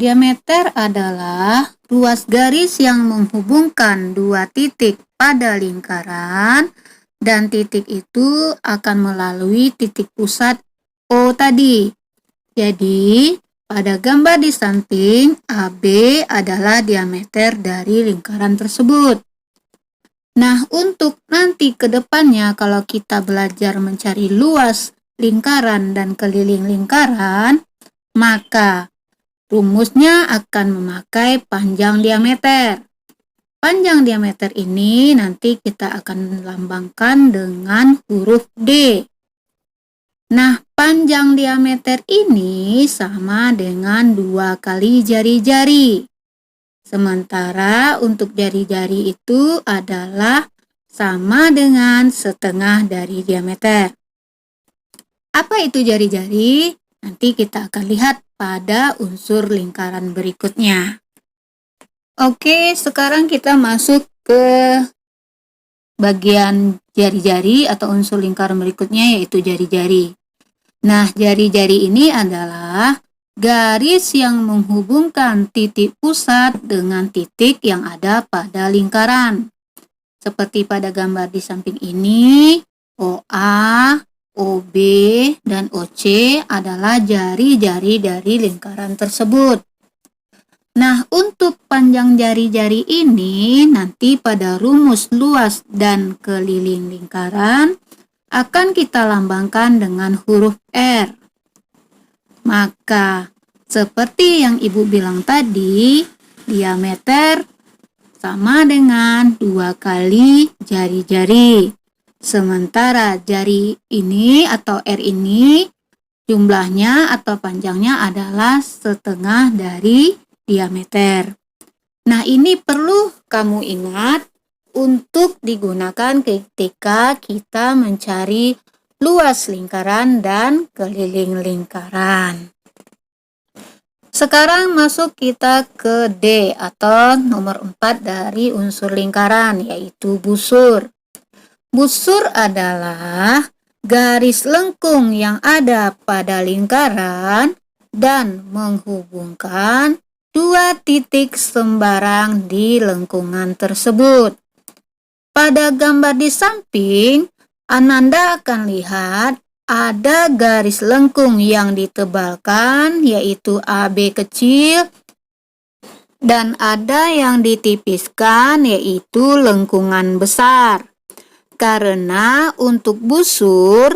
Diameter adalah ruas garis yang menghubungkan dua titik pada lingkaran, dan titik itu akan melalui titik pusat O tadi. Jadi, pada gambar di samping, AB adalah diameter dari lingkaran tersebut. Nah, untuk nanti ke depannya kalau kita belajar mencari luas lingkaran dan keliling lingkaran, maka rumusnya akan memakai panjang diameter. Panjang diameter ini nanti kita akan lambangkan dengan huruf D. Nah, panjang diameter ini sama dengan 2 kali jari-jari. Sementara untuk jari-jari itu adalah sama dengan setengah dari diameter. Apa itu jari-jari? Nanti kita akan lihat pada unsur lingkaran berikutnya. Oke, sekarang kita masuk ke bagian jari-jari atau unsur lingkaran berikutnya, yaitu jari-jari. Nah, jari-jari ini adalah garis yang menghubungkan titik pusat dengan titik yang ada pada lingkaran. Seperti pada gambar di samping ini, OA, OB, dan OC adalah jari-jari dari lingkaran tersebut. Nah, untuk panjang jari-jari ini nanti pada rumus luas dan keliling lingkaran akan kita lambangkan dengan huruf R. Maka, seperti yang Ibu bilang tadi, diameter sama dengan 2 kali jari-jari. Sementara jari ini atau R ini jumlahnya atau panjangnya adalah setengah dari diameter. Nah, ini perlu kamu ingat untuk digunakan ketika kita mencari luas lingkaran dan keliling lingkaran. Sekarang masuk kita ke D atau nomor 4 dari unsur lingkaran, yaitu busur. Busur adalah garis lengkung yang ada pada lingkaran dan menghubungkan dua titik sembarang di lengkungan tersebut. Pada gambar di samping, Ananda akan lihat ada garis lengkung yang ditebalkan, yaitu AB kecil, dan ada yang ditipiskan, yaitu lengkungan besar. Karena untuk busur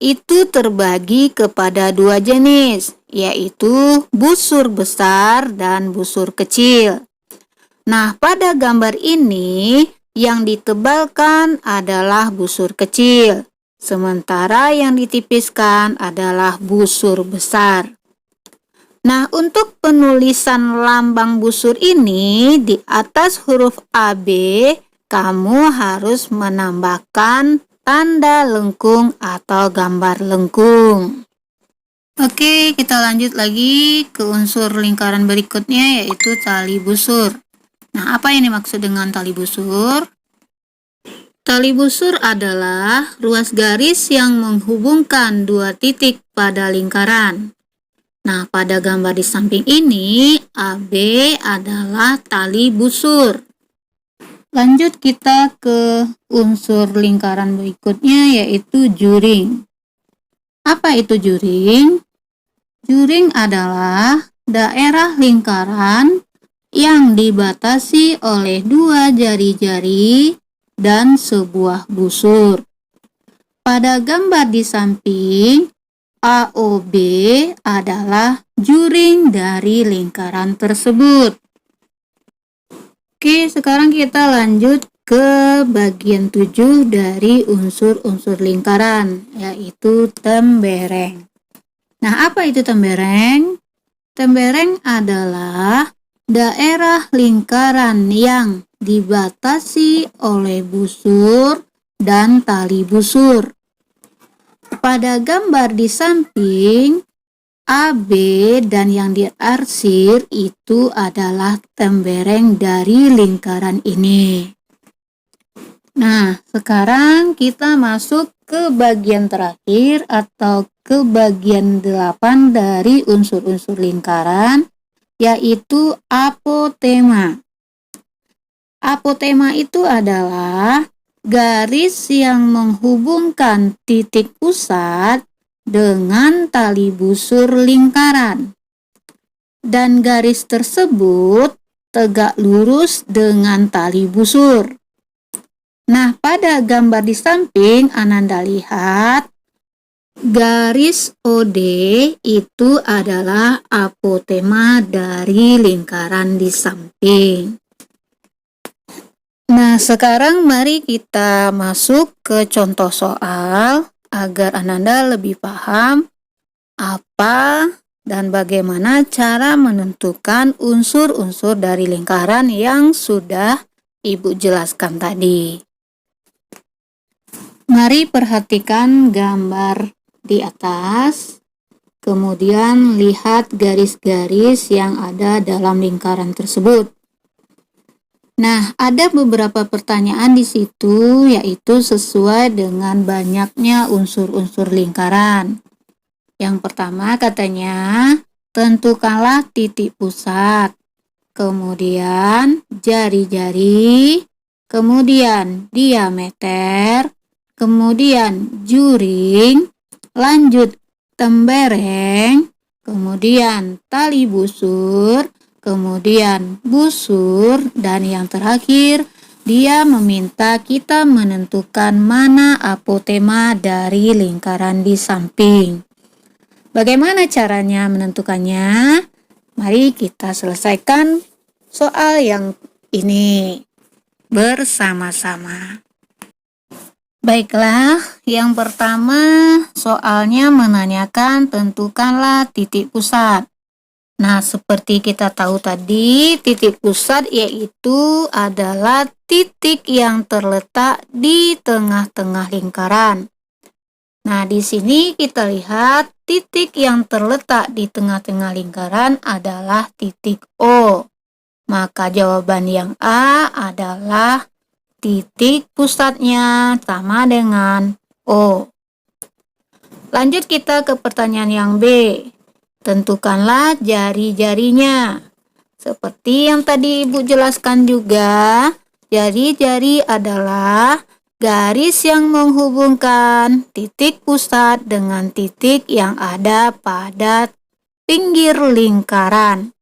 itu terbagi kepada dua jenis, yaitu busur besar dan busur kecil. Nah, pada gambar ini yang ditebalkan adalah busur kecil, sementara yang ditipiskan adalah busur besar. Nah, untuk penulisan lambang busur ini di atas huruf AB, kamu harus menambahkan tanda lengkung atau gambar lengkung. Oke, kita lanjut lagi ke unsur lingkaran berikutnya, yaitu tali busur. Nah, apa yang dimaksud dengan tali busur? Tali busur adalah ruas garis yang menghubungkan dua titik pada lingkaran. Nah, pada gambar di samping ini, AB adalah tali busur. Lanjut kita ke unsur lingkaran berikutnya, yaitu juring. Apa itu juring? Juring adalah daerah lingkaran yang dibatasi oleh dua jari-jari dan sebuah busur. Pada gambar di samping, AOB adalah juring dari lingkaran tersebut. Oke, sekarang kita lanjut ke bagian 7 dari unsur-unsur lingkaran, yaitu tembereng. Nah, apa itu tembereng? Tembereng adalah daerah lingkaran yang dibatasi oleh busur dan tali busur. Pada gambar di samping, AB dan yang diarsir itu adalah tembereng dari lingkaran ini. Nah, sekarang kita masuk ke bagian terakhir atau ke bagian 8 dari unsur-unsur lingkaran, yaitu apotema. Apotema itu adalah garis yang menghubungkan titik pusat dengan tali busur lingkaran. Dan garis tersebut tegak lurus dengan tali busur. Nah, pada gambar di samping Ananda lihat garis OD itu adalah apotema dari lingkaran di samping. Nah, sekarang mari kita masuk ke contoh soal agar Ananda lebih paham apa dan bagaimana cara menentukan unsur-unsur dari lingkaran yang sudah Ibu jelaskan tadi. Mari perhatikan gambar di atas, kemudian lihat garis-garis yang ada dalam lingkaran tersebut. Nah, ada beberapa pertanyaan di situ, yaitu sesuai dengan banyaknya unsur-unsur lingkaran. Yang pertama katanya, tentukanlah titik pusat, kemudian jari-jari, kemudian diameter, kemudian juring, lanjut tembereng, kemudian tali busur, kemudian busur, dan yang terakhir dia meminta kita menentukan mana apotema dari lingkaran di samping. Bagaimana caranya menentukannya? Mari kita selesaikan soal yang ini bersama-sama. Baiklah, yang pertama soalnya menanyakan tentukanlah titik pusat. Nah, seperti kita tahu tadi, titik pusat yaitu adalah titik yang terletak di tengah-tengah lingkaran. Nah, di sini kita lihat titik yang terletak di tengah-tengah lingkaran adalah titik O. Maka jawaban yang A adalah titik pusatnya sama dengan O. Lanjut kita ke pertanyaan yang B. Tentukanlah jari-jarinya. Seperti yang tadi Ibu jelaskan juga, jari-jari adalah garis yang menghubungkan titik pusat dengan titik yang ada pada pinggir lingkaran.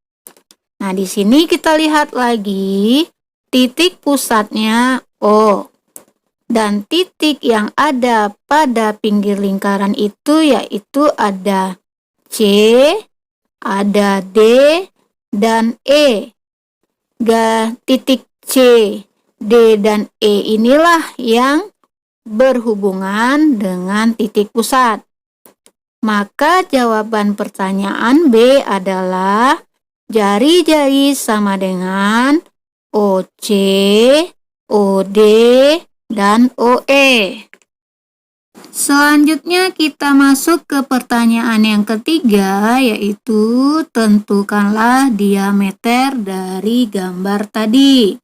Nah, di sini kita lihat lagi titik pusatnya O. Dan titik yang ada pada pinggir lingkaran itu yaitu ada C, ada D, dan E. Titik C, D, dan E inilah yang berhubungan dengan titik pusat. Maka jawaban pertanyaan B adalah jari-jari sama dengan OC, OD, dan OE. Selanjutnya kita masuk ke pertanyaan yang ketiga, yaitu tentukanlah diameter dari gambar tadi.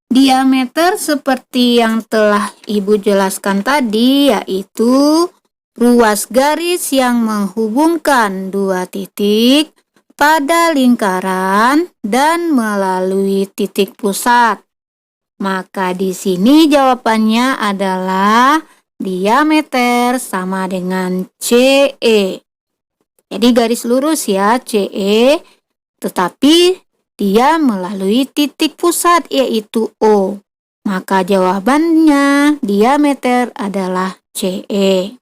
Diameter seperti yang telah Ibu jelaskan tadi, yaitu ruas garis yang menghubungkan dua titik pada lingkaran dan melalui titik pusat. Maka di sini jawabannya adalah diameter sama dengan CE. Jadi garis lurus ya, CE, tetapi dia melalui titik pusat yaitu O. Maka jawabannya diameter adalah CE.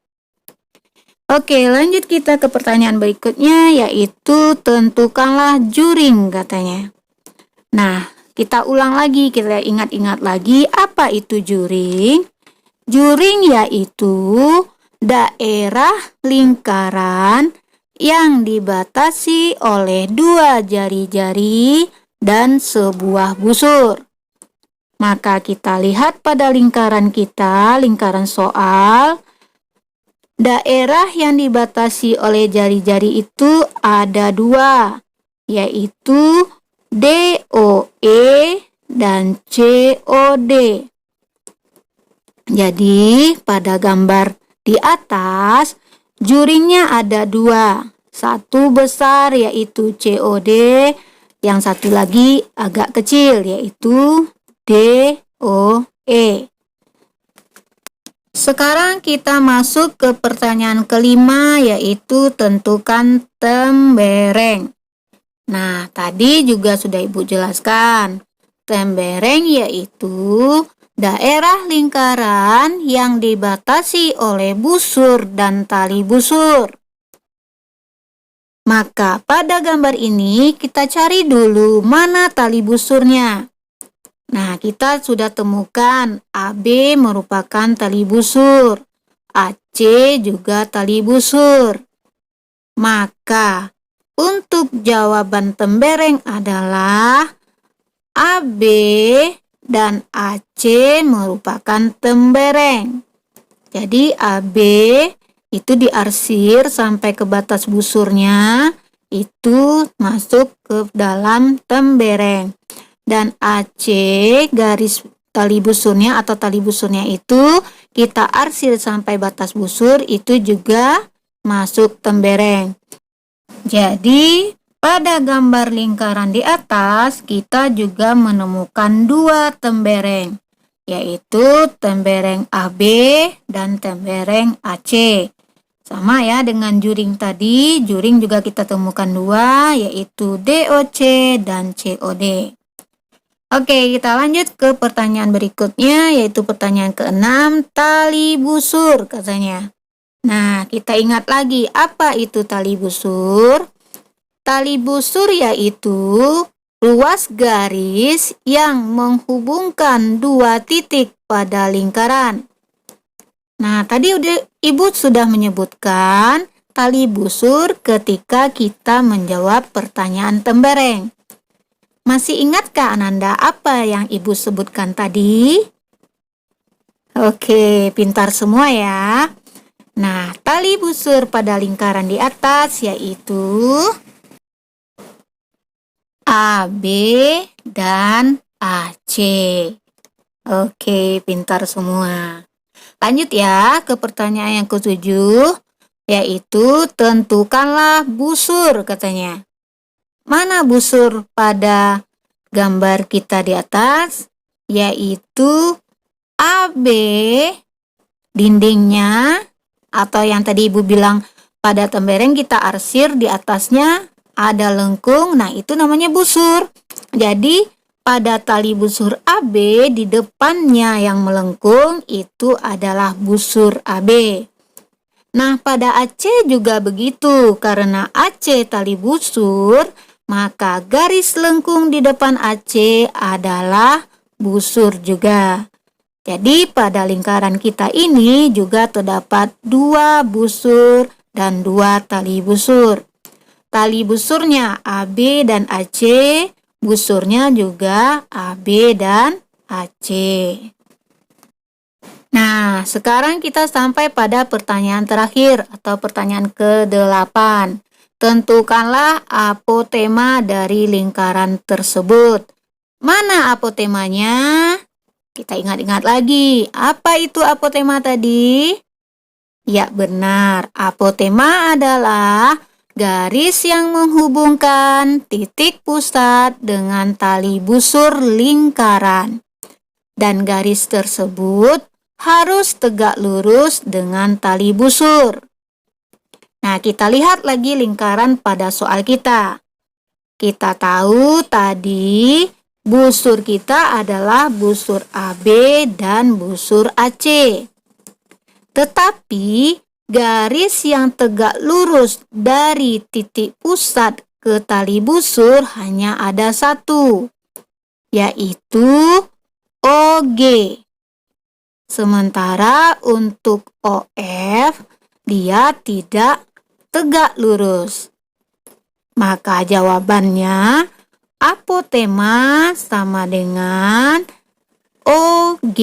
Oke, lanjut kita ke pertanyaan berikutnya, yaitu tentukanlah juring katanya. Nah, kita ulang lagi, kita ingat-ingat lagi apa itu juring. Juring yaitu daerah lingkaran yang dibatasi oleh dua jari-jari dan sebuah busur. Maka kita lihat pada lingkaran kita, lingkaran soal, daerah yang dibatasi oleh jari-jari itu ada dua, yaitu DOE dan COD. Jadi pada gambar di atas, juringnya ada dua. Satu besar yaitu COD, yang satu lagi agak kecil yaitu DOE. Sekarang kita masuk ke pertanyaan kelima, yaitu tentukan tembereng. Nah, tadi juga sudah Ibu jelaskan. Tembereng yaitu daerah lingkaran yang dibatasi oleh busur dan tali busur. Maka pada gambar ini kita cari dulu mana tali busurnya. Nah, kita sudah temukan AB merupakan tali busur, AC juga tali busur. Maka untuk jawaban tembereng adalah AB dan AC merupakan tembereng. Jadi AB itu diarsir sampai ke batas busurnya, itu masuk ke dalam tembereng. Dan AC garis tali busurnya atau tali busurnya itu kita arsir sampai batas busur, itu juga masuk tembereng. Jadi pada gambar lingkaran di atas kita juga menemukan dua tembereng, yaitu tembereng AB dan tembereng AC. Sama ya dengan juring tadi, juring juga kita temukan dua, yaitu DOC dan COD. Oke, kita lanjut ke pertanyaan berikutnya, yaitu pertanyaan ke-6, tali busur katanya. Nah, kita ingat lagi apa itu tali busur. Tali busur yaitu ruas garis yang menghubungkan dua titik pada lingkaran. Nah, tadi Ibu sudah menyebutkan tali busur ketika kita menjawab pertanyaan tembereng. Masih ingatkah Ananda apa yang Ibu sebutkan tadi? Oke, pintar semua ya. Nah, tali busur pada lingkaran di atas yaitu AB dan AC. Oke, pintar semua. Lanjut ya ke pertanyaan yang ke-7, yaitu tentukanlah busur katanya. Mana busur pada gambar kita di atas? Yaitu AB dindingnya, atau yang tadi Ibu bilang pada tembereng kita arsir di atasnya ada lengkung, nah itu namanya busur. Jadi pada tali busur AB di depannya yang melengkung itu adalah busur AB. Nah, pada AC juga begitu. Karena AC tali busur, maka garis lengkung di depan AC adalah busur juga. Jadi pada lingkaran kita ini juga terdapat 2 busur dan 2 tali busur. Tali busurnya AB dan AC, busurnya juga AB dan AC. Nah, sekarang kita sampai pada pertanyaan terakhir atau pertanyaan ke-8. Tentukanlah apotema dari lingkaran tersebut. Mana apotemanya? Kita ingat-ingat lagi. Apa itu apotema tadi? Ya, benar. Apotema adalah garis yang menghubungkan titik pusat dengan tali busur lingkaran. Dan garis tersebut harus tegak lurus dengan tali busur. Nah, kita lihat lagi lingkaran pada soal kita. Kita tahu tadi busur kita adalah busur AB dan busur AC. Tetapi garis yang tegak lurus dari titik pusat ke tali busur hanya ada satu, yaitu OG. Sementara untuk OF, dia tidak tegak lurus. Maka jawabannya apotema sama dengan OG.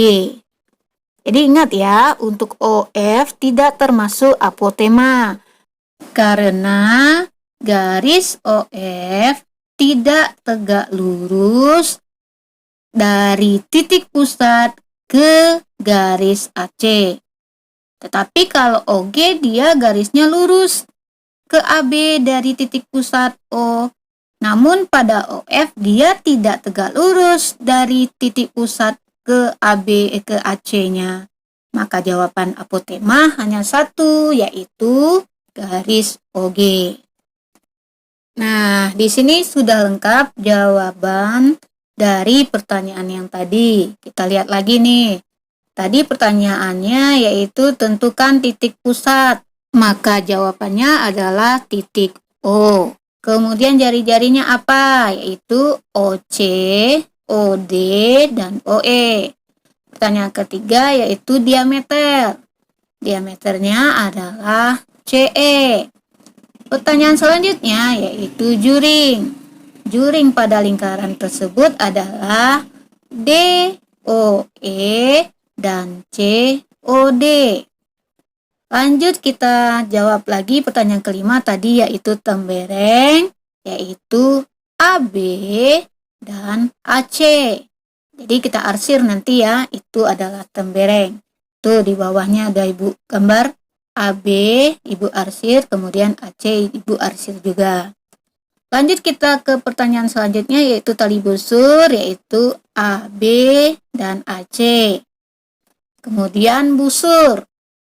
Jadi ingat ya, untuk OF tidak termasuk apotema karena garis OF tidak tegak lurus dari titik pusat ke garis AC. Tetapi kalau OG dia garisnya lurus ke AB dari titik pusat O. Namun pada OF dia tidak tegak lurus dari titik pusat ke AB ke AC-nya. Maka jawaban apotema hanya satu, yaitu garis OG. Nah, di sini sudah lengkap jawaban dari pertanyaan yang tadi. Kita lihat lagi nih. Tadi pertanyaannya yaitu tentukan titik pusat. Maka jawabannya adalah titik O. Kemudian jari-jarinya apa? Yaitu OC, OD, dan OE. Pertanyaan ketiga yaitu diameter. Diameternya adalah CE. Pertanyaan selanjutnya yaitu juring. Juring pada lingkaran tersebut adalah DOE dan COD. Lanjut kita jawab lagi pertanyaan kelima tadi yaitu tembereng, yaitu AB dan AC. Jadi kita arsir nanti ya, itu adalah tembereng. Tuh di bawahnya ada ibu gambar AB, ibu arsir, kemudian AC, ibu arsir juga. Lanjut kita ke pertanyaan selanjutnya yaitu tali busur, yaitu AB dan AC. Kemudian busur.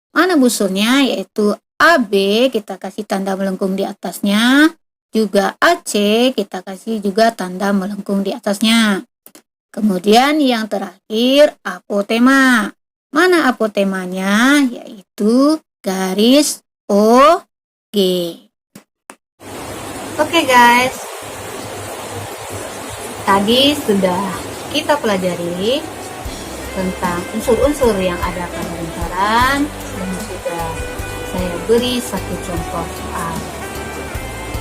Mana busurnya? Yaitu AB, kita kasih tanda melengkung di atasnya. Juga AC, kita kasih juga tanda melengkung di atasnya. Kemudian yang terakhir, apotema. Mana apotemanya? Yaitu garis OG. Oke guys, tadi sudah kita pelajari tentang unsur-unsur yang ada pada lingkaran dan sudah saya beri satu contoh soal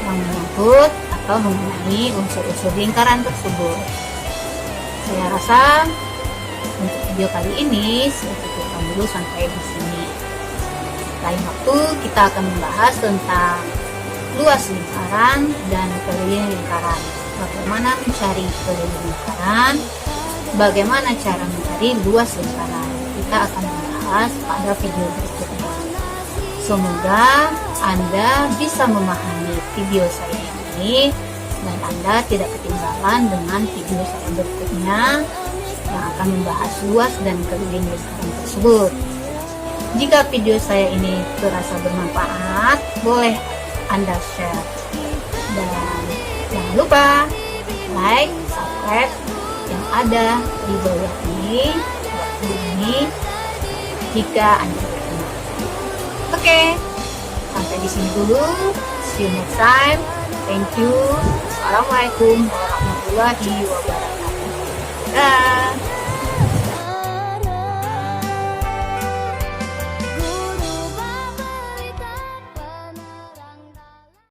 yang menyangkut atau mengenai unsur-unsur lingkaran tersebut. Saya rasa untuk video kali ini saya cukupkan dulu sampai di sini. Lain waktu kita akan membahas tentang luas lingkaran dan keliling lingkaran. Bagaimana mencari keliling lingkaran, bagaimana cara mencari luas lingkaran. Kita akan membahas pada video berikutnya. Semoga Anda bisa memahami video saya ini dan Anda tidak ketinggalan dengan video saya berikutnya yang akan membahas luas dan keliling lingkaran tersebut. Jika video saya ini terasa bermanfaat, boleh Anda share. Dan jangan lupa like, subscribe, yang ada di bawah ini, jika Anda berkenan. Oke, sampai di sini dulu. See you next time. Thank you. Assalamualaikum warahmatullahi wabarakatuh. Dah.